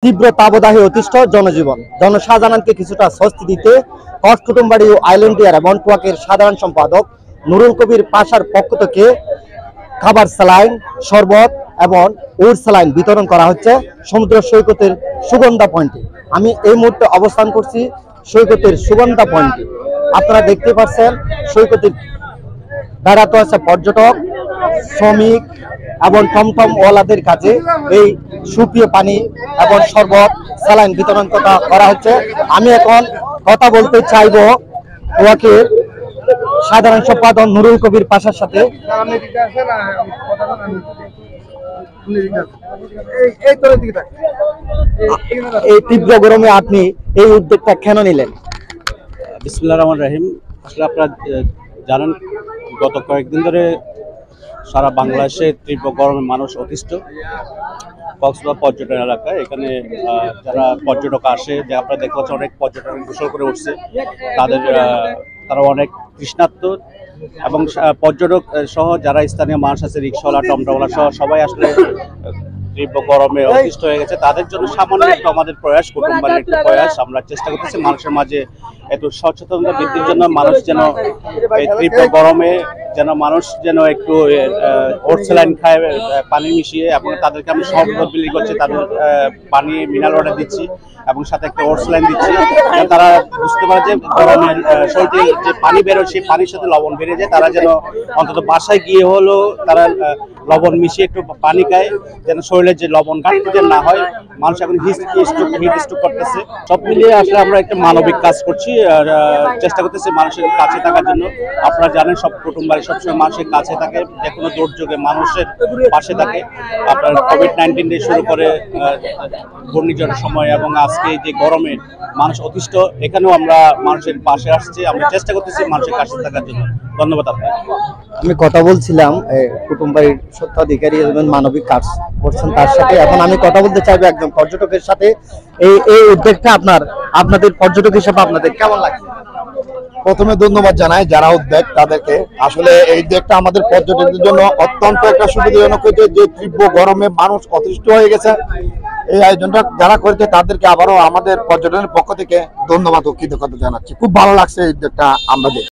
তীব্র তাপদাহে অতিষ্ঠ জনজীবন জনসাধারণকে কিছুটা স্বস্তি দিতে কুটুমবাড়ি ও আইল্যান্ডিয়ার মন্টওয়াকের সাধারণ সম্পাদক নুরুল কবির পাশার পক্ষ থেকে খাবার স্যালাইন শরবত এবং উড স্যালাইন বিতরণ করা হচ্ছে সমুদ্র সৈকতের সুগন্ধা পয়েন্টে। আমি এই মুহূর্তে অবস্থান করছি সৈকতের সুগন্ধা পয়েন্টে। আপনারা দেখতে পাচ্ছেন সৈকতের বেড়াতে আসা পর্যটক, শ্রমিক এবং টমটম ওয়ালাদের কাছে এই সুপ্রিয় পানি এবং শরবত স্যালাইন বিতরণ করা হচ্ছে। আমি এখন কথা বলতে চাইব ওয়াকের সাধারণ সম্পাদক নুরুল কবির পাশার সাথে। এই তীব্র গরমে আপনি এই উদ্যোগটা কেন নিলেন? বিসমিল্লাহির রহমানির রহিম। আসলে আপনারা জানেন গত কয়েকদিন ধরে সারা বাংলাদেশে তীব্র গরমে মানুষ অতিষ্ঠ। কক্সবাজার পর্যটন এলাকায় এখানে যারা পর্যটক আসে, যে আপনারা দেখতে পাচ্ছেন অনেক পর্যটক গোসল করে উঠছে, তারা অনেক তৃষ্ণার্ত এবং পর্যটক সহ যারা স্থানীয় মানুষ আছে, রিক্সাওয়ালা, টমটমওয়ালা সহ সবাই আসলে তীব্র গরমে অতিষ্ঠ হয়ে গেছে। তাদের জন্য সামান্য একটু আমাদের প্রয়াস, কুটুমবাড়ির একটু প্রয়াস, আমরা চেষ্টা করতেছি মানুষের মাঝে একটু সচেতনতা বৃদ্ধির জন্য। মানুষ যেন এই তীব্র গরমে মানুষ একটু ওট স্যালাইন খায় পানি মিশিয়ে, এবং তাদেরকে আমি শরবত বিলি করছি, তাদের পানি মিনারেল ওয়াটার দিচ্ছি এবং সাথে একটা ওট স্যালাইন দিচ্ছি। তারা বুঝতে পারে যে গরমের শরীরে যে পানি বেরোয় সেই পানির সাথে লবণ বেড়ে যায়, তারা যেন অন্তত বাসায় গিয়ে হলেও তারা লবণ মিশিয়ে একটু পানি খায়, যেন শরীরের যে লবণ ঘাটতি যেন না হয়। মানুষ এখন হিট স্ট্রোক করতেছে। সব মিলিয়ে আসলে আমরা একটা মানবিক কাজ করছি আর চেষ্টা করতেছি মানুষের কাছে থাকার জন্য। আপনারা জানেন সব কুটুমবাড়ি সবসময় মানুষের কাছে থাকে, যে কোনো দুর্যোগে মানুষের পাশে থাকে। আপনার কোভিড-19 দিয়ে শুরু করে ঘূর্ণিঝড়ের সময় এবং আজকে যে গরমে মানুষ অতিষ্ঠ, এখানেও আমরা মানুষের পাশে আসছি। আমরা চেষ্টা করতেছি মানুষের কাছে থাকার জন্য। ধন্যবাদ আপনাকে। আমি কথা বলছিলাম কুটুমবাড়ির স্বত্বাধিকারী এবং মানবিক কাজ করছেন তার সাথে। এখন আমি কথা বলতে চাইবো একজন পর্যটকের সাথে। এই উদ্যোগটা আপনাদের পর্যটক হিসেবে আপনাদের কেমন লাগছে? প্রথমে ধন্যবাদ জানাই যারা উদ্যোগ তাদেরকে। আসলে এই উদ্যোগটা আমাদের পর্যটকদের জন্য অত্যন্ত একটা সুবিধাজনক হয়েছে, যে তীব্র গরমে মানুষ অতিষ্ঠ হয়ে গেছে। এই আয়োজনটা যারা করেছে তাদেরকে আবারও আমাদের পর্যটনের পক্ষ থেকে ধন্যবাদ ও কৃতজ্ঞতা জানাচ্ছি। খুব ভালো লাগছে এই উদ্যোগটা আমরা দেখি।